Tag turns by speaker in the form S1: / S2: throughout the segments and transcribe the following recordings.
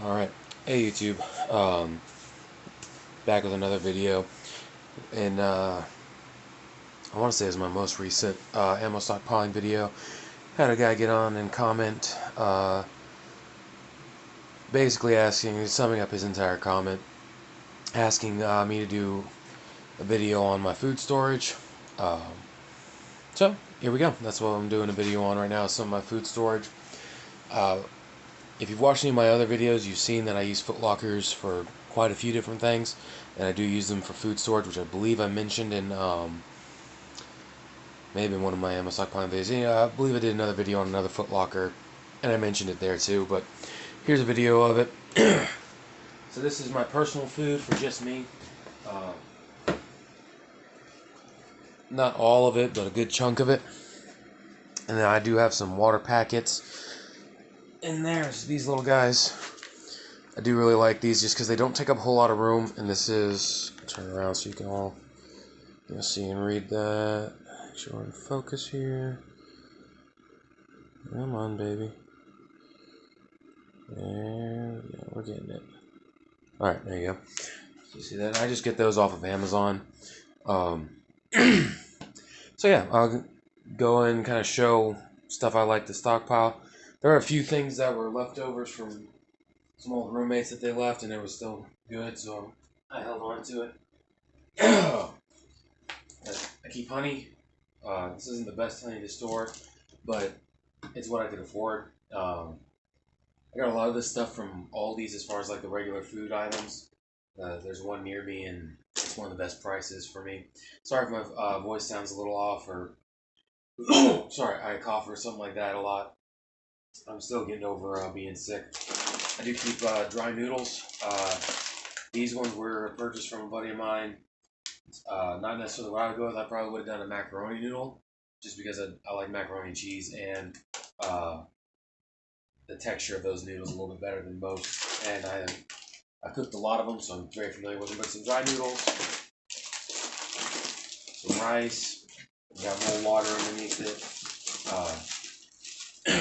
S1: Alright, hey YouTube, back with another video, and I want to say it's my most recent ammo stockpiling video. Had a guy get on and comment, basically asking, summing up his entire comment, asking me to do a video on my food storage. Um, so, here we go. That's what I'm doing a video on right now, some of my food storage. Uh, If you've watched any of my other videos, you've seen that I use foot lockers for quite a few different things, and I do use them for food storage, which I believe I mentioned in maybe in one of my ammo stockpiling videos. Yeah, I believe I did another video on another foot locker, and I mentioned it there too. But here's a video of it. So this is my personal food for just me. Not all of it, but a good chunk of it. And then I do have some water packets. And there's these little guys. I do really like these just because they don't take up a whole lot of room. And this is, turn around so you can all see and read that. Make sure we're in focus here. Come on, baby. There, yeah, we're getting it. Alright, there you go. So you see that? I just get those off of Amazon. So yeah, I'll go and kind of show stuff I like to stockpile. There are a few things that were leftovers from some old roommates that they left, and it was still good, so I held on to it. I keep honey. This isn't the best honey to store, but it's what I could afford. I got a lot of this stuff from Aldi's as far as like the regular food items. There's one near me, and it's one of the best prices for me. Sorry if my voice sounds a little off, or sorry, I cough or something like that a lot. I'm still getting over being sick. I do keep dry noodles. These ones were purchased from a buddy of mine. Not necessarily what I would go with. I probably would have done a macaroni noodle, just because I like macaroni and cheese, and the texture of those noodles a little bit better than most. And I cooked a lot of them, so I'm very familiar with them. But some dry noodles, some rice, got more water underneath it.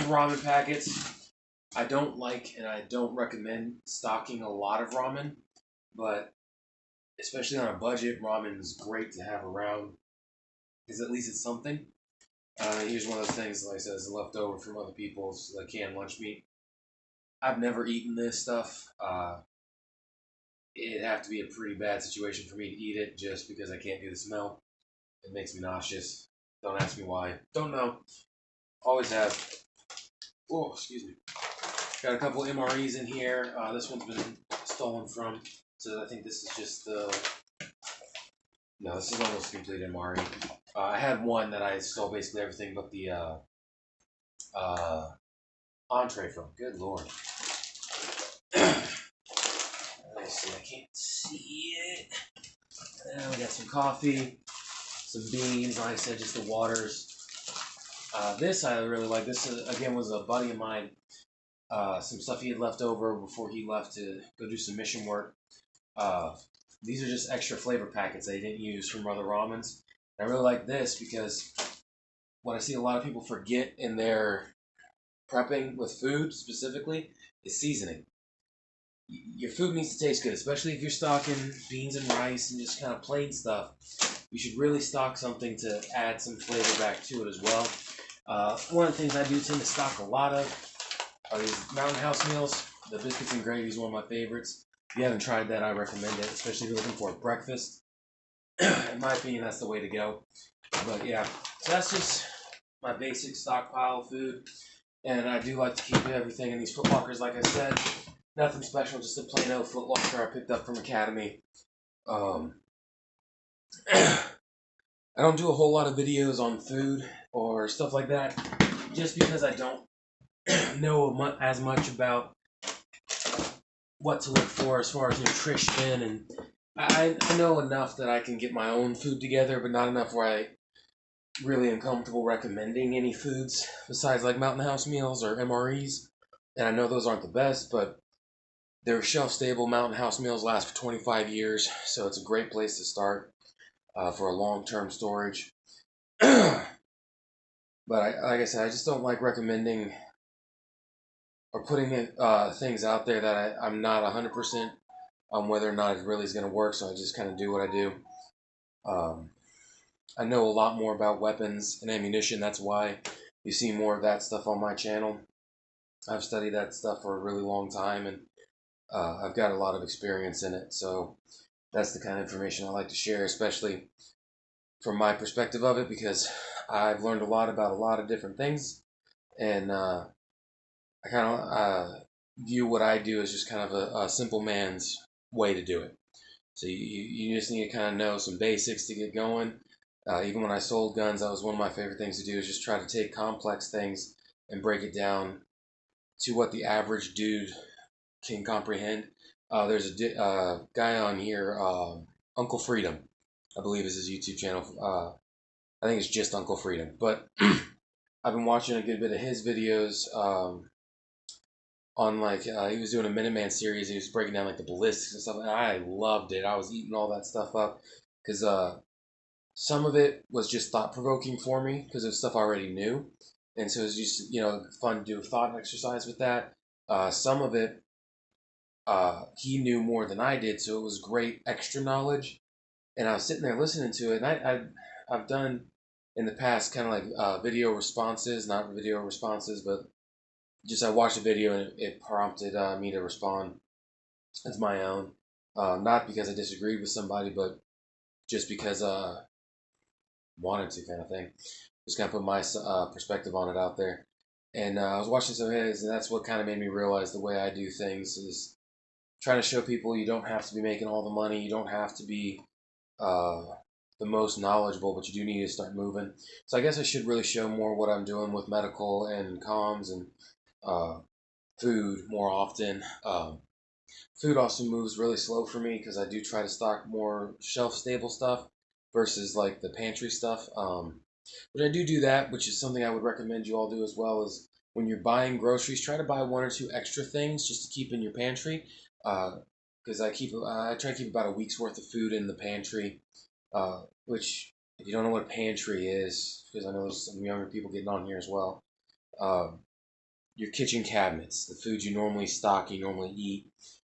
S1: Ramen packets. I don't like and I don't recommend stocking a lot of ramen, but especially on a budget, ramen is great to have around because at least it's something. Here's one of those things, like I said, is leftover from other people's canned lunch meat. I've never eaten this stuff. It'd have to be a pretty bad situation for me to eat it just because I can't do the smell. It makes me nauseous. Don't ask me why. Don't know. Always have. Oh, excuse me. Got a couple MREs in here. This one's been stolen from. So I think this is just the. No, this is almost complete MRE. I had one that I stole basically everything but the entree from. Good lord. Let's see. I can't see it. We got some coffee, some beans. Like I said, just the waters. This I really like. This again was a buddy of mine. Some stuff he had left over before he left to go do some mission work. These are just extra flavor packets they didn't use from other ramens. I really like this because what I see a lot of people forget in their prepping with food specifically is seasoning. Your food needs to taste good, especially if you're stocking beans and rice and just kind of plain stuff. You should really stock something to add some flavor back to it as well. One of the things I do tend to stock a lot of are these Mountain House meals. The biscuits and gravy is one of my favorites. If you haven't tried that, I recommend it, especially if you're looking for a breakfast. In my opinion, that's the way to go. But yeah, so that's just my basic stockpile of food. And I do like to keep everything in these foot lockers, like I said. Nothing special, just a plain old foot locker I picked up from Academy. I don't do a whole lot of videos on food or stuff like that, just because I don't know as much about what to look for as far as nutrition, and I know enough that I can get my own food together, but not enough where I really am comfortable recommending any foods besides like Mountain House meals or MREs. And I know those aren't the best, but they're shelf-stable. Mountain House meals last for 25 years, so it's a great place to start for a long-term storage. But like I said, I just don't like recommending or putting things out there that I'm not 100% on whether or not it really is going to work. So I just kind of do what I do. Um, I know a lot more about weapons and ammunition. That's why you see more of that stuff on my channel. I've studied that stuff for a really long time, and I've got a lot of experience in it. So that's the kind of information I like to share, especially from my perspective of it, because I've learned a lot about a lot of different things, and I kind of view what I do as just kind of a simple man's way to do it. So you just need to kind of know some basics to get going. Even when I sold guns, that was one of my favorite things to do, is just try to take complex things and break it down to what the average dude can comprehend. There's a guy on here, Uncle Freedom, I believe is his YouTube channel. I think it's just Uncle Freedom, but I've been watching a good bit of his videos. On like he was doing a Minuteman series. He was breaking down like the ballistics and stuff, and I loved it. I was eating all that stuff up because some of it was just thought provoking for me because of stuff I already knew, and so it was just fun to do a thought exercise with that. Some of it he knew more than I did, so it was great extra knowledge. And I was sitting there listening to it, and I've done in the past kind of like video responses, not video responses, but just I watched a video and it prompted me to respond as my own. Not because I disagreed with somebody, but just because wanted to, kind of thing. Just kind of put my perspective on it out there. And I was watching some of his, and that's what kind of made me realize the way I do things is trying to show people you don't have to be making all the money, you don't have to be uh, the most knowledgeable, but you do need to start moving. So I guess I should really show more what I'm doing with medical and comms and uh, food more often. Food also moves really slow for me because I do try to stock more shelf stable stuff versus like the pantry stuff. But I do that, which is something I would recommend you all do as well. Is when you're buying groceries, try to buy one or two extra things just to keep in your pantry. Because I try to keep about a week's worth of food in the pantry. Which if you don't know what a pantry is, because I know there's some younger people getting on here as well. Um, your kitchen cabinets, the foods you normally stock, you normally eat.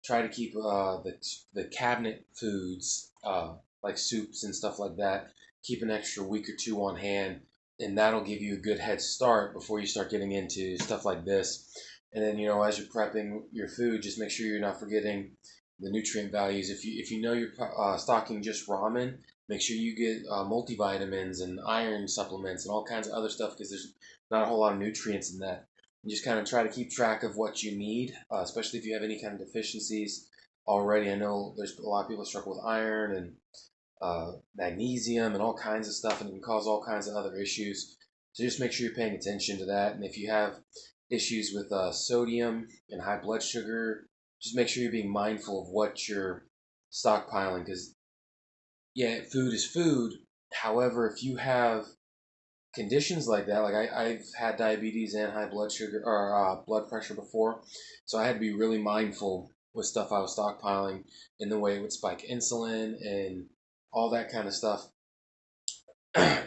S1: Try to keep the cabinet foods like soups and stuff like that. Keep an extra week or two on hand, and that'll give you a good head start before you start getting into stuff like this. And then as you're prepping your food, just make sure you're not forgetting the nutrient values. If you know you're stocking just ramen, make sure you get multivitamins and iron supplements and all kinds of other stuff because there's not a whole lot of nutrients in that. And just kind of try to keep track of what you need, especially if you have any kind of deficiencies already. I know there's a lot of people struggle with iron and magnesium and all kinds of stuff, and it can cause all kinds of other issues. So just make sure you're paying attention to that. And if you have issues with sodium and high blood sugar, just make sure you're being mindful of what you're stockpiling. Because, yeah, food is food. However, if you have conditions like that, like I've had diabetes and high blood sugar or blood pressure before, so I had to be really mindful with stuff I was stockpiling in the way it would spike insulin and all that kind of stuff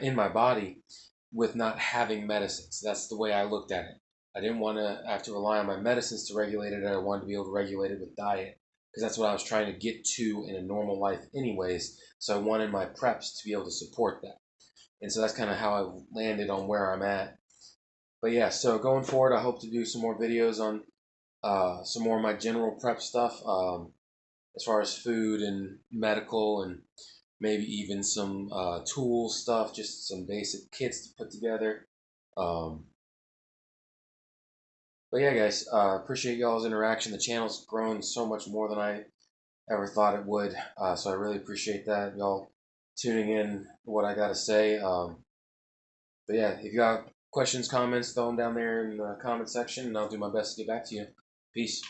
S1: in my body with not having medicines. That's the way I looked at it. I didn't want to have to rely on my medicines to regulate it. I wanted to be able to regulate it with diet because that's what I was trying to get to in a normal life anyways. So I wanted my preps to be able to support that. And so that's kind of how I landed on where I'm at. But yeah, so going forward, I hope to do some more videos on some more of my general prep stuff, as far as food and medical and maybe even some tool stuff, just some basic kits to put together. Um, but yeah, guys, appreciate y'all's interaction. The channel's grown so much more than I ever thought it would, so I really appreciate that. Y'all tuning in what I got to say. But yeah, if you got questions, comments, throw them down there in the comment section, and I'll do my best to get back to you. Peace.